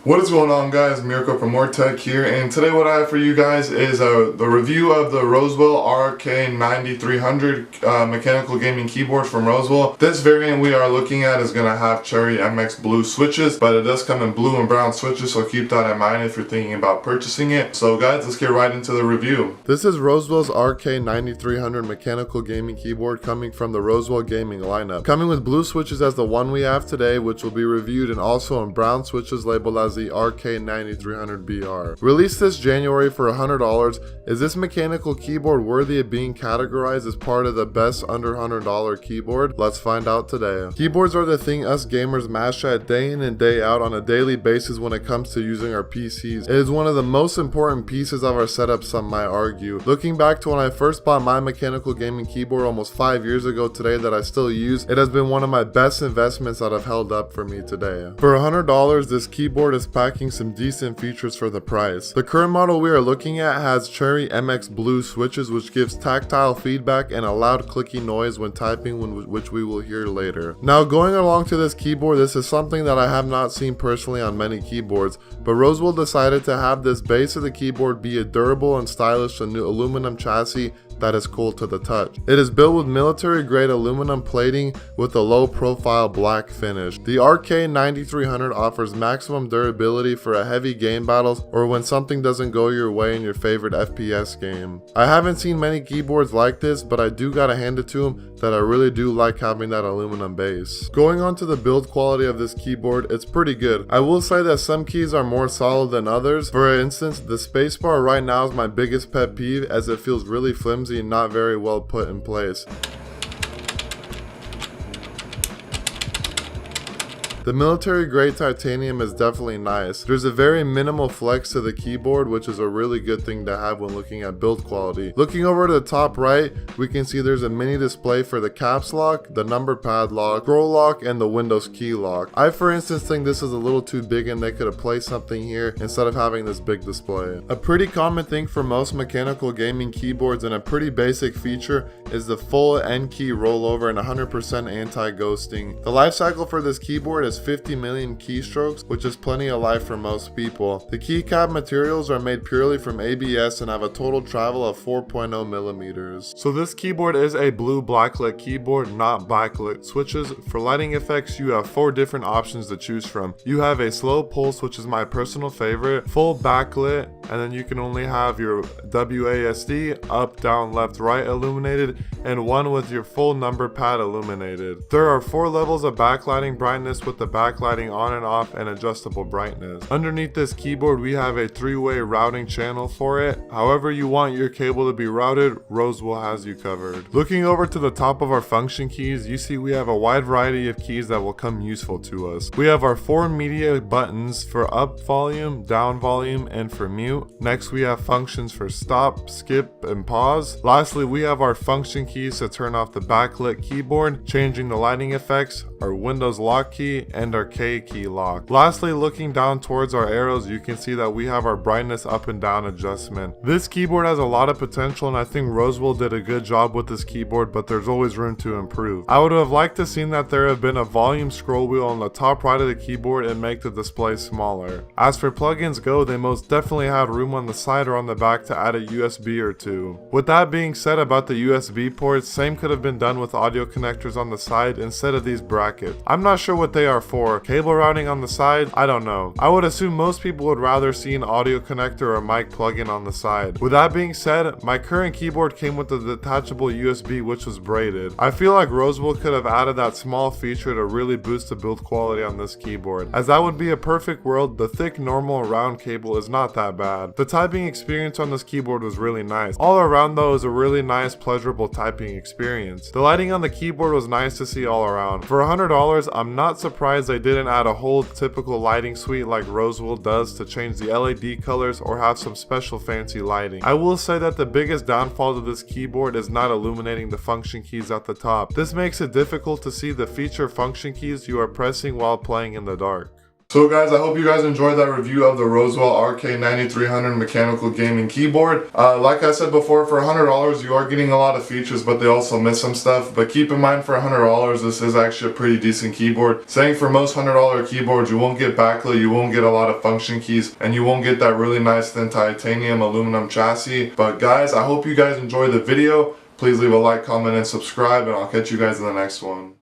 What is going on, guys? Mirko from More Tech here, and today what I have for you guys is the review of the RoseWill RK-9300 Mechanical Gaming Keyboard from RoseWill. This variant we are looking at is going to have Cherry MX blue switches, but it does come in blue and brown switches, so keep that in mind if you're thinking about purchasing it. So guys, let's get right into the review. This is RoseWill's RK-9300 Mechanical Gaming Keyboard coming from the RoseWill Gaming lineup. Coming with blue switches as the one we have today, which will be reviewed, and also on brown switches labeled as the RK-9300BR. Released this January for $100, is this mechanical keyboard worthy of being categorized as part of the best under $100 keyboard? Let's find out today. Keyboards are the thing us gamers mash at day in and day out on a daily basis when it comes to using our PCs. It is one of the most important pieces of our setup, some might argue. Looking back to when I first bought my mechanical gaming keyboard almost 5 years ago today that I still use, it has been one of my best investments that have held up for me today. For $100, this keyboard is packing some decent features for the price. The current model we are looking at has Cherry MX blue switches, which gives tactile feedback and a loud clicky noise when typing, which we will hear later. Now, going along to this keyboard, this is something that I have not seen personally on many keyboards, but RoseWill decided to have this base of the keyboard be a durable and stylish aluminum chassis that is cool to the touch. It is built with military grade aluminum plating with a low profile black finish. The RK-9300 offers maximum durability for a heavy game battles or when something doesn't go your way in your favorite FPS game. I haven't seen many keyboards like this, but I do gotta hand it to them that I really do like having that aluminum base. Going on to the build quality of this keyboard, it's pretty good. I will say that some keys are more solid than others. For instance, the spacebar right now is my biggest pet peeve as it feels really flimsy and not very well put in place. The military grade titanium is definitely nice. There's a very minimal flex to the keyboard, which is a really good thing to have when looking at build quality. Looking over to the top right, we can see there's a mini display for the caps lock, the number pad lock, scroll lock, and the Windows key lock. I, for instance, think this is a little too big and they could have placed something here instead of having this big display. A pretty common thing for most mechanical gaming keyboards and a pretty basic feature is the full N key rollover and 100% anti-ghosting. The life cycle for this keyboard is 50 million keystrokes, which is plenty of life for most people. The keycap materials are made purely from ABS and have a total travel of 4.0 millimeters. So this keyboard is a blue blacklit keyboard, not backlit switches. For lighting effects, you have 4 different options to choose from. You have a slow pulse, which is my personal favorite, full backlit, and then you can only have your WASD, up, down, left, right illuminated, and one with your full number pad illuminated. There are 4 levels of backlighting brightness with the backlighting on and off and adjustable brightness. Underneath this keyboard we have a 3-way routing channel for it. However you want your cable to be routed, RoseWill has you covered. Looking over to the top of our function keys, you see we have a wide variety of keys that will come useful to us. We have our 4 media buttons for up volume, down volume, and for mute. Next we have functions for stop, skip, and pause. Lastly, we have our function keys to turn off the backlit keyboard, changing the lighting effects, our Windows lock key, and our K key lock. Lastly, looking down towards our arrows, you can see that we have our brightness up and down adjustment. This keyboard has a lot of potential and I think RoseWill did a good job with this keyboard, but there's always room to improve. I would have liked to seen that there have been a volume scroll wheel on the top right of the keyboard and make the display smaller. As for plugins go, they most definitely had room on the side or on the back to add a USB or 2. With that being said about the USB ports, same could have been done with audio connectors on the side instead of these brackets. I'm not sure what they are for. Cable routing on the side? I don't know. I would assume most people would rather see an audio connector or a mic plug-in on the side. With that being said, my current keyboard came with a detachable USB which was braided. I feel like RoseWill could have added that small feature to really boost the build quality on this keyboard. As that would be a perfect world, the thick normal round cable is not that bad. The typing experience on this keyboard was really nice. All around though is a really nice pleasurable typing experience. The lighting on the keyboard was nice to see all around. For $100, I'm not surprised they didn't add a whole typical lighting suite like RoseWill does to change the LED colors or have some special fancy lighting. I will say that the biggest downfall to this keyboard is not illuminating the function keys at the top. This makes it difficult to see the feature function keys you are pressing while playing in the dark. So guys, I hope you guys enjoyed that review of the RoseWill RK-9300 Mechanical Gaming Keyboard. Like I said before, for $100 you are getting a lot of features, but they also miss some stuff. But keep in mind, for $100 this is actually a pretty decent keyboard. Saying for most $100 keyboards you won't get backlit, you won't get a lot of function keys, and you won't get that really nice thin titanium aluminum chassis. But guys, I hope you guys enjoyed the video. Please leave a like, comment, and subscribe, and I'll catch you guys in the next one.